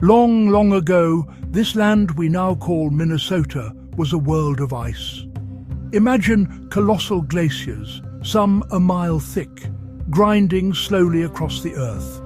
Long, long ago, this land we now call Minnesota was a world of ice. Imagine colossal glaciers, some a mile thick, grinding slowly across the earth.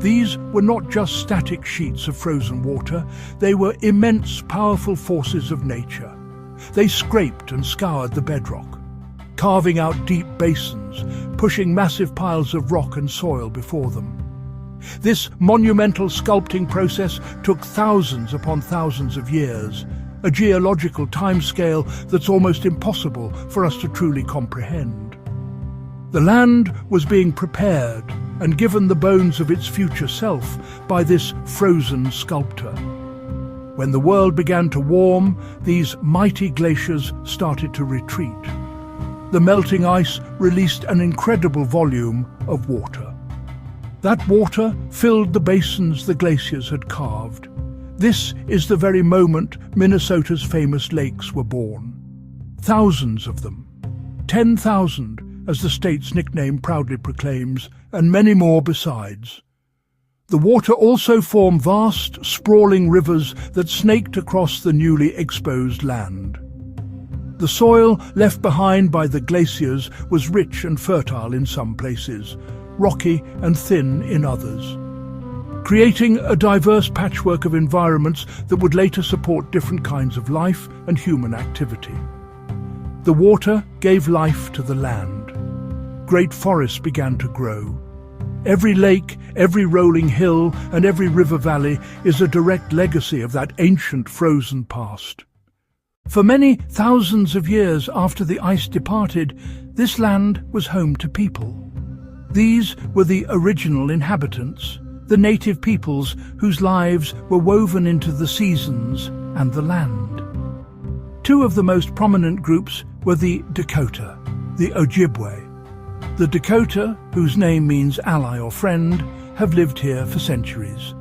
These were not just static sheets of frozen water, they were immense, powerful forces of nature. They scraped and scoured the bedrock, carving out deep basins, pushing massive piles of rock and soil before them. This monumental sculpting process took thousands upon thousands of years, a geological timescale that's almost impossible for us to truly comprehend. The land was being prepared and given the bones of its future self by this frozen sculptor. When the world began to warm, these mighty glaciers started to retreat. The melting ice released an incredible volume of water. That water filled the basins the glaciers had carved. This is the very moment Minnesota's famous lakes were born. Thousands of them. 10,000, as the state's nickname proudly proclaims, and many more besides. The water also formed vast, sprawling rivers that snaked across the newly exposed land. The soil left behind by the glaciers was rich and fertile in some places, rocky and thin in others, creating a diverse patchwork of environments that would later support different kinds of life and human activity. The water gave life to the land. Great forests began to grow. Every lake, every rolling hill, and every river valley is a direct legacy of that ancient frozen past. For many thousands of years after the ice departed, this land was home to people. These were the original inhabitants, the native peoples whose lives were woven into the seasons and the land. Two of the most prominent groups were the Dakota, the Ojibwe. The Dakota, whose name means ally or friend, have lived here for centuries.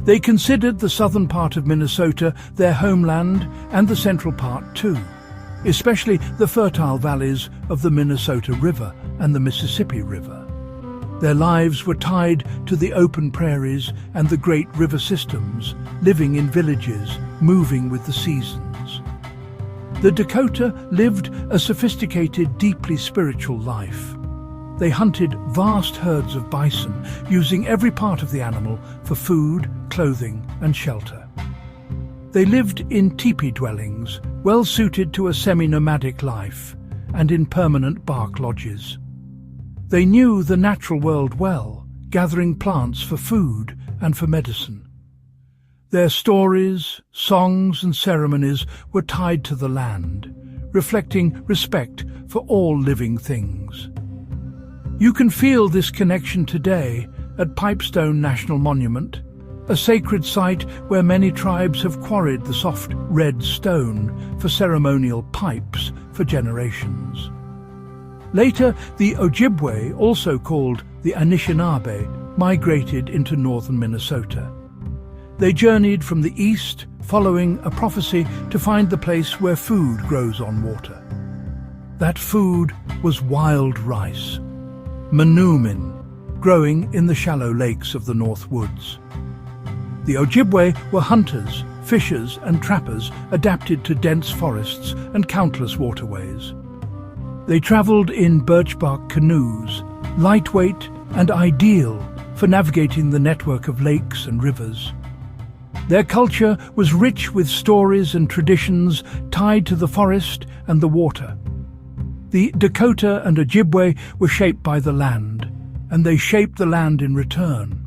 They considered the southern part of Minnesota their homeland and the central part too, especially the fertile valleys of the Minnesota River and the Mississippi River. Their lives were tied to the open prairies and the great river systems, living in villages, moving with the seasons. The Dakota lived a sophisticated, deeply spiritual life. They hunted vast herds of bison, using every part of the animal for food, clothing, and shelter. They lived in teepee dwellings, well suited to a semi-nomadic life, and in permanent bark lodges. They knew the natural world well, gathering plants for food and for medicine. Their stories, songs, and ceremonies were tied to the land, reflecting respect for all living things. You can feel this connection today at Pipestone National Monument, a sacred site where many tribes have quarried the soft red stone for ceremonial pipes for generations. Later, the Ojibwe, also called the Anishinaabe, migrated into northern Minnesota. They journeyed from the east, following a prophecy to find the place where food grows on water. That food was wild rice, manoomin, growing in the shallow lakes of the North Woods. The Ojibwe were hunters, fishers and trappers adapted to dense forests and countless waterways. They travelled in birch-bark canoes, lightweight and ideal for navigating the network of lakes and rivers. Their culture was rich with stories and traditions tied to the forest and the water. The Dakota and Ojibwe were shaped by the land, and they shaped the land in return.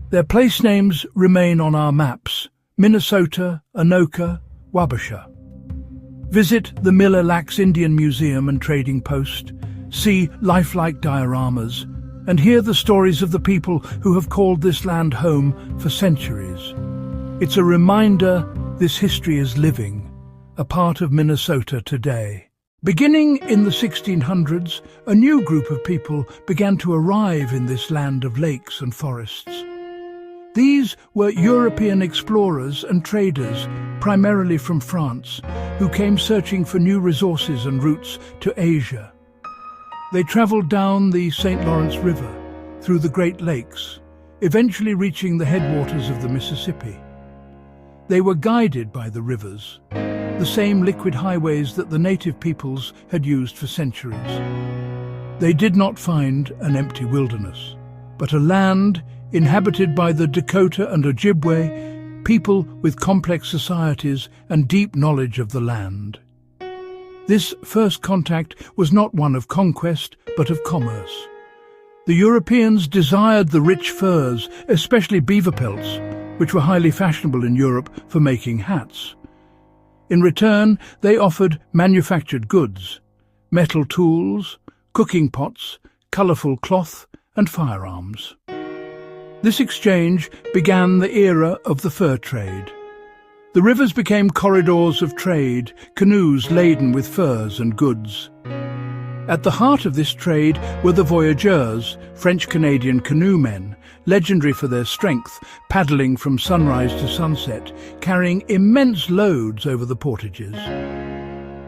Their place names remain on our maps: Minnesota, Anoka, Wabasha. Visit the Mille Lacs Indian Museum and Trading Post, see lifelike dioramas, and hear the stories of the people who have called this land home for centuries. It's a reminder this history is living, a part of Minnesota today. Beginning in the 1600s, a new group of people began to arrive in this land of lakes and forests. These were European explorers and traders, primarily from France, who came searching for new resources and routes to Asia. They travelled down the St. Lawrence River, through the Great Lakes, eventually reaching the headwaters of the Mississippi. They were guided by the rivers, the same liquid highways that the native peoples had used for centuries. They did not find an empty wilderness, but a land inhabited by the Dakota and Ojibwe, people with complex societies and deep knowledge of the land. This first contact was not one of conquest, but of commerce. The Europeans desired the rich furs, especially beaver pelts, which were highly fashionable in Europe for making hats. In return, they offered manufactured goods, metal tools, cooking pots, colourful cloth, and firearms. This exchange began the era of the fur trade. The rivers became corridors of trade, canoes laden with furs and goods. At the heart of this trade were the voyageurs, French-Canadian canoemen, legendary for their strength, paddling from sunrise to sunset, carrying immense loads over the portages.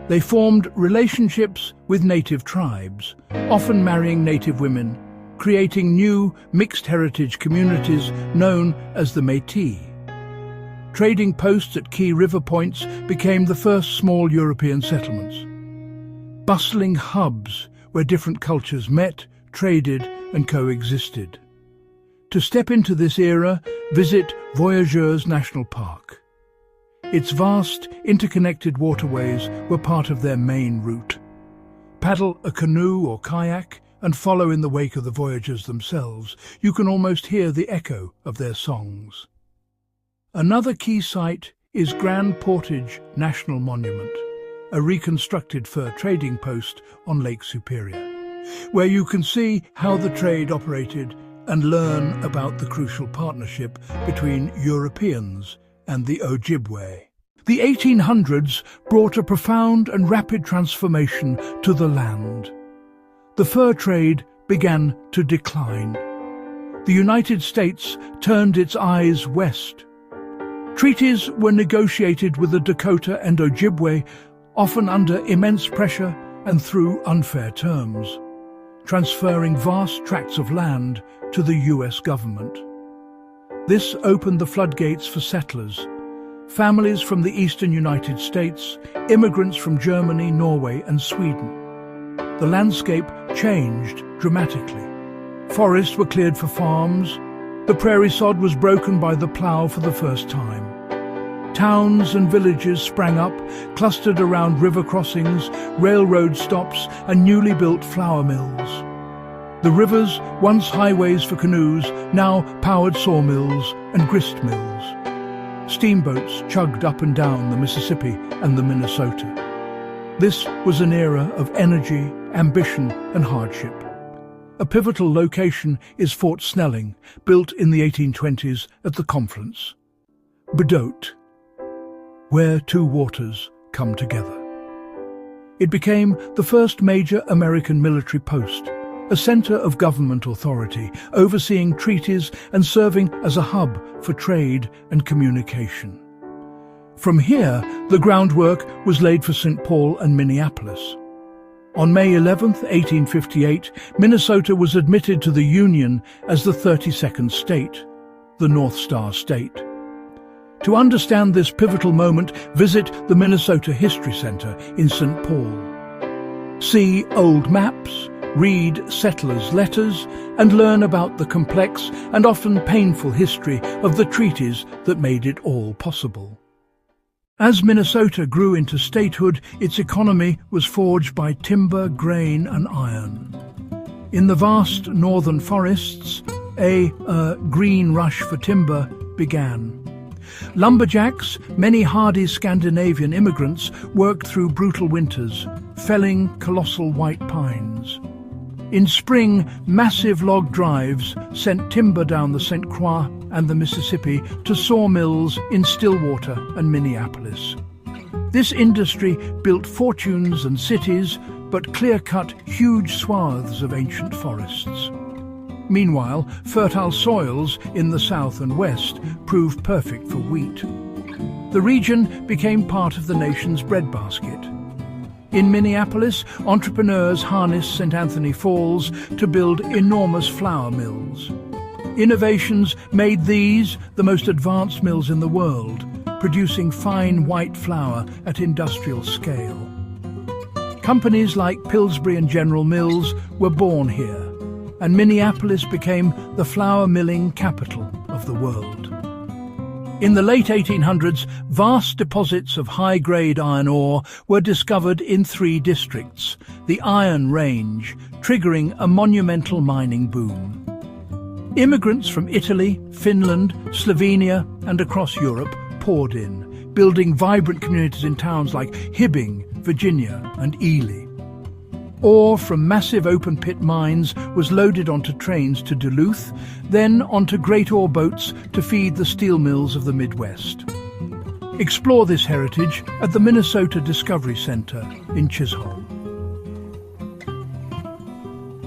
They formed relationships with native tribes, often marrying native women, creating new mixed-heritage communities known as the Métis. Trading posts at key river points became the first small European settlements. Bustling hubs where different cultures met, traded and coexisted. To step into this era, visit Voyageurs National Park. Its vast, interconnected waterways were part of their main route. Paddle a canoe or kayak and follow in the wake of the voyagers themselves. You can almost hear the echo of their songs. Another key site is Grand Portage National Monument, a reconstructed fur trading post on Lake Superior, where you can see how the trade operated and learn about the crucial partnership between Europeans and the Ojibwe. The 1800s brought a profound and rapid transformation to the land. The fur trade began to decline. The United States turned its eyes west. Treaties were negotiated with the Dakota and Ojibwe, often under immense pressure and through unfair terms, transferring vast tracts of land to the US government. This opened the floodgates for settlers, families from the eastern United States, immigrants from Germany, Norway and Sweden. The landscape changed dramatically. Forests were cleared for farms. The prairie sod was broken by the plough for the first time. Towns and villages sprang up, clustered around river crossings, railroad stops and newly built flour mills. The rivers, once highways for canoes, now powered sawmills and grist mills. Steamboats chugged up and down the Mississippi and the Minnesota. This was an era of energy, ambition and hardship. A pivotal location is Fort Snelling, built in the 1820s at the confluence. Bedout, where two waters come together. It became the first major American military post, a center of government authority, overseeing treaties and serving as a hub for trade and communication. From here, the groundwork was laid for St. Paul and Minneapolis. On May 11, 1858, Minnesota was admitted to the Union as the 32nd state, the North Star State. To understand this pivotal moment, visit the Minnesota History Center in St. Paul. See old maps, read settlers' letters, and learn about the complex and often painful history of the treaties that made it all possible. As Minnesota grew into statehood, its economy was forged by timber, grain and iron. In the vast northern forests, a green rush for timber began. Lumberjacks, many hardy Scandinavian immigrants, worked through brutal winters, felling colossal white pines. In spring, massive log drives sent timber down the St. Croix and the Mississippi to sawmills in Stillwater and Minneapolis. This industry built fortunes and cities, but clear-cut huge swaths of ancient forests. Meanwhile, fertile soils in the south and west proved perfect for wheat. The region became part of the nation's breadbasket. In Minneapolis, entrepreneurs harnessed St. Anthony Falls to build enormous flour mills. Innovations made these the most advanced mills in the world, producing fine white flour at industrial scale. Companies like Pillsbury and General Mills were born here, and Minneapolis became the flour milling capital of the world. In the late 1800s, vast deposits of high-grade iron ore were discovered in 3 districts, the Iron Range, triggering a monumental mining boom. Immigrants from Italy, Finland, Slovenia and across Europe poured in, building vibrant communities in towns like Hibbing, Virginia and Ely. Ore from massive open-pit mines was loaded onto trains to Duluth, then onto great ore boats to feed the steel mills of the Midwest. Explore this heritage at the Minnesota Discovery Center in Chisholm.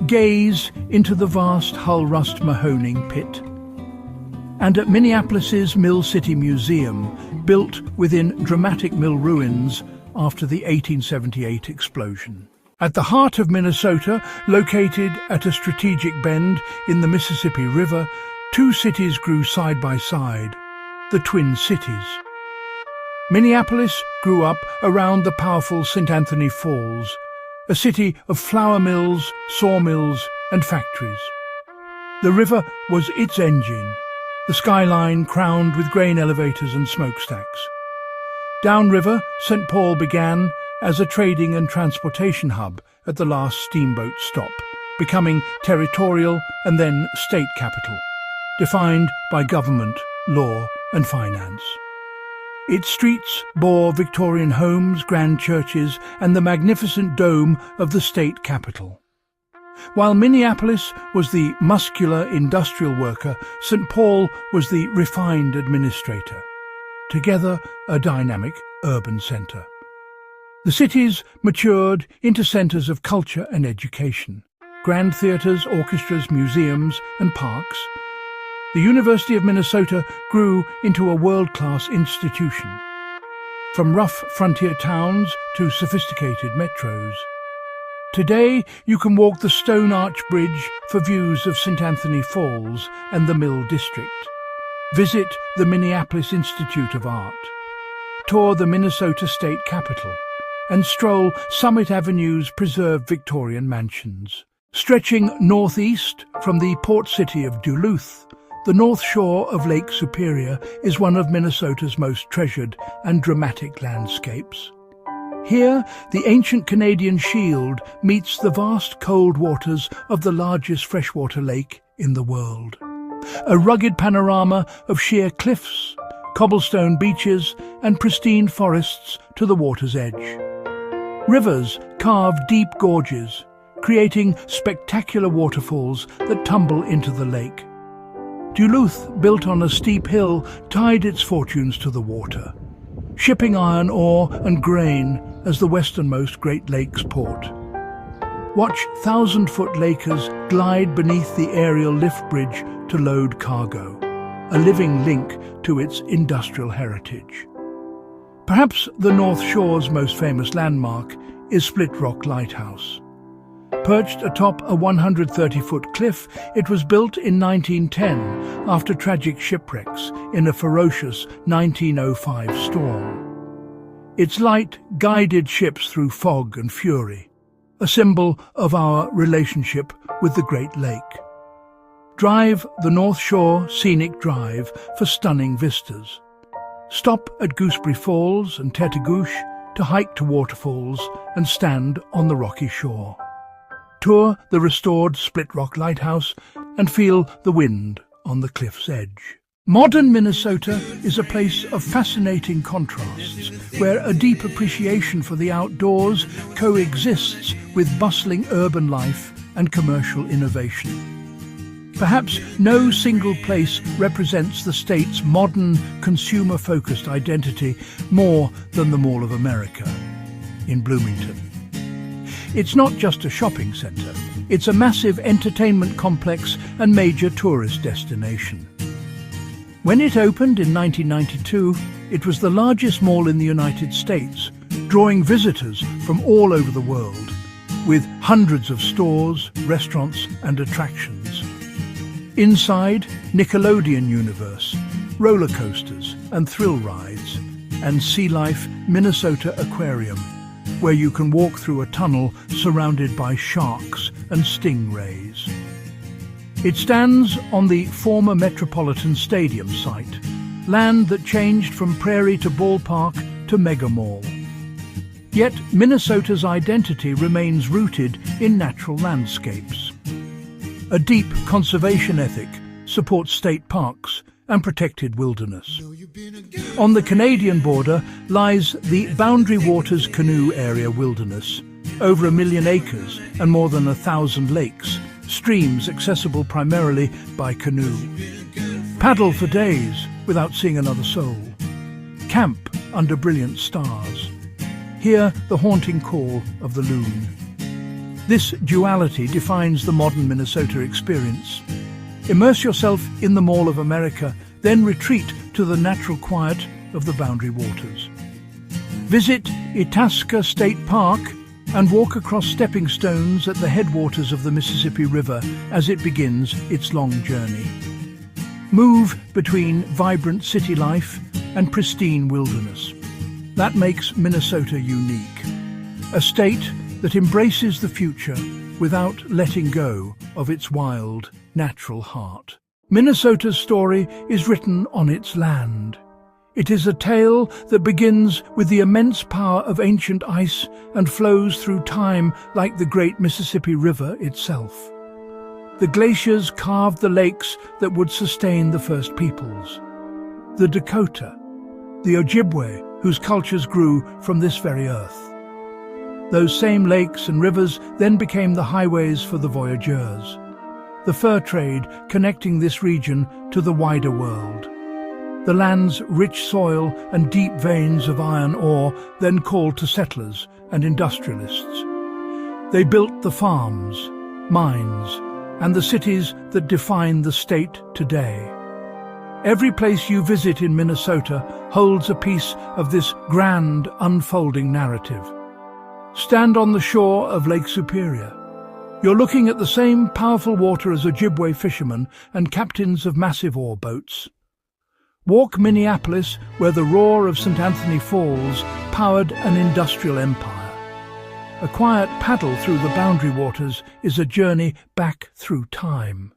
Gaze into the vast Hull Rust Mahoning pit. And at Minneapolis's Mill City Museum, built within dramatic mill ruins after the 1878 explosion. At the heart of Minnesota, located at a strategic bend in the Mississippi River, 2 cities grew side by side, the Twin Cities. Minneapolis grew up around the powerful St. Anthony Falls, a city of flour mills, sawmills and factories. The river was its engine, the skyline crowned with grain elevators and smokestacks. Downriver, St. Paul began as a trading and transportation hub at the last steamboat stop, becoming territorial and then state capital, defined by government, law and finance. Its streets bore Victorian homes, grand churches and the magnificent dome of the state capitol. While Minneapolis was the muscular industrial worker, St. Paul was the refined administrator. Together, a dynamic urban centre. The cities matured into centres of culture and education. Grand theatres, orchestras, museums and parks. The University of Minnesota grew into a world-class institution. From rough frontier towns to sophisticated metros. Today you can walk the Stone Arch Bridge for views of St. Anthony Falls and the Mill District. Visit the Minneapolis Institute of Art. Tour the Minnesota State Capitol and stroll Summit Avenue's preserved Victorian mansions. Stretching northeast from the port city of Duluth, the north shore of Lake Superior is one of Minnesota's most treasured and dramatic landscapes. Here, the ancient Canadian Shield meets the vast cold waters of the largest freshwater lake in the world. A rugged panorama of sheer cliffs, cobblestone beaches and pristine forests to the water's edge. Rivers carve deep gorges, creating spectacular waterfalls that tumble into the lake. Duluth, built on a steep hill, tied its fortunes to the water, shipping iron ore and grain as the westernmost Great Lakes port. Watch 1,000-foot lakers glide beneath the aerial lift bridge to load cargo, a living link to its industrial heritage. Perhaps the North Shore's most famous landmark is Split Rock Lighthouse. Perched atop a 130-foot cliff, it was built in 1910 after tragic shipwrecks in a ferocious 1905 storm. Its light guided ships through fog and fury, a symbol of our relationship with the Great Lake. Drive the North Shore Scenic Drive for stunning vistas. Stop at Gooseberry Falls and Tetagouche to hike to waterfalls and stand on the rocky shore. Tour the restored Split Rock Lighthouse and feel the wind on the cliff's edge. Modern Minnesota is a place of fascinating contrasts, where a deep appreciation for the outdoors coexists with bustling urban life and commercial innovation. Perhaps no single place represents the state's modern, consumer-focused identity more than the Mall of America in Bloomington. It's not just a shopping centre, it's a massive entertainment complex and major tourist destination. When it opened in 1992, it was the largest mall in the United States, drawing visitors from all over the world, with hundreds of stores, restaurants and attractions. Inside, Nickelodeon universe, roller coasters and thrill rides, and Sea Life Minnesota Aquarium, where you can walk through a tunnel surrounded by sharks and stingrays. It stands on the former Metropolitan Stadium site, land that changed from prairie to ballpark to mega mall. Yet Minnesota's identity remains rooted in natural landscapes. A deep conservation ethic supports state parks and protected wilderness. On the Canadian border lies the Boundary Waters Canoe Area Wilderness, over 1 million acres and more than 1,000 lakes, streams accessible primarily by canoe. Paddle for days without seeing another soul. Camp under brilliant stars. Hear the haunting call of the loon. This duality defines the modern Minnesota experience. Immerse yourself in the Mall of America, then retreat to the natural quiet of the Boundary Waters. Visit Itasca State Park and walk across stepping stones at the headwaters of the Mississippi River as it begins its long journey. Move between vibrant city life and pristine wilderness. That makes Minnesota unique. A state that embraces the future without letting go of its wild, natural heart. Minnesota's story is written on its land. It is a tale that begins with the immense power of ancient ice and flows through time like the great Mississippi River itself. The glaciers carved the lakes that would sustain the first peoples. The Dakota, the Ojibwe, whose cultures grew from this very earth. Those same lakes and rivers then became the highways for the voyageurs. The fur trade connecting this region to the wider world. The land's rich soil and deep veins of iron ore then called to settlers and industrialists. They built the farms, mines, and the cities that define the state today. Every place you visit in Minnesota holds a piece of this grand, unfolding narrative. Stand on the shore of Lake Superior. You're looking at the same powerful water as Ojibwe fishermen and captains of massive ore boats. Walk Minneapolis, where the roar of St. Anthony Falls powered an industrial empire. A quiet paddle through the Boundary Waters is a journey back through time.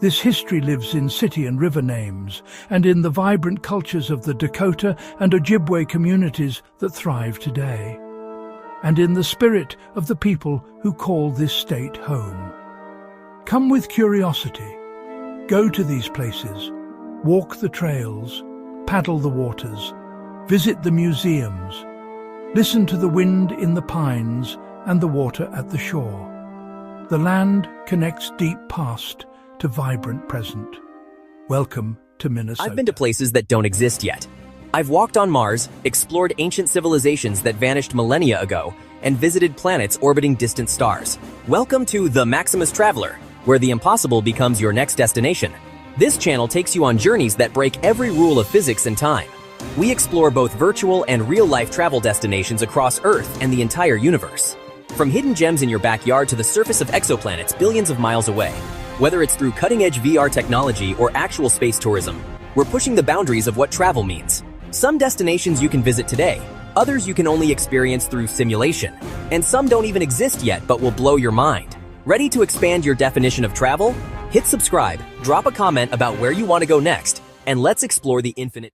This history lives in city and river names, and in the vibrant cultures of the Dakota and Ojibwe communities that thrive today, and in the spirit of the people who call this state home. Come with curiosity. Go to these places. Walk the trails, paddle the waters, visit the museums, listen to the wind in the pines and the water at the shore. The land connects deep past to vibrant present. Welcome to Minnesota. I've been to places that don't exist yet. I've walked on Mars, explored ancient civilizations that vanished millennia ago, and visited planets orbiting distant stars. Welcome to the Maximus Traveler, where the impossible becomes your next destination. This channel takes you on journeys that break every rule of physics and time. We explore both virtual and real-life travel destinations across Earth and the entire universe. From hidden gems in your backyard to the surface of exoplanets billions of miles away. Whether it's through cutting-edge VR technology or actual space tourism, we're pushing the boundaries of what travel means. Some destinations you can visit today, others you can only experience through simulation, and some don't even exist yet but will blow your mind. Ready to expand your definition of travel? Hit subscribe, drop a comment about where you want to go next, and let's explore the infinite together.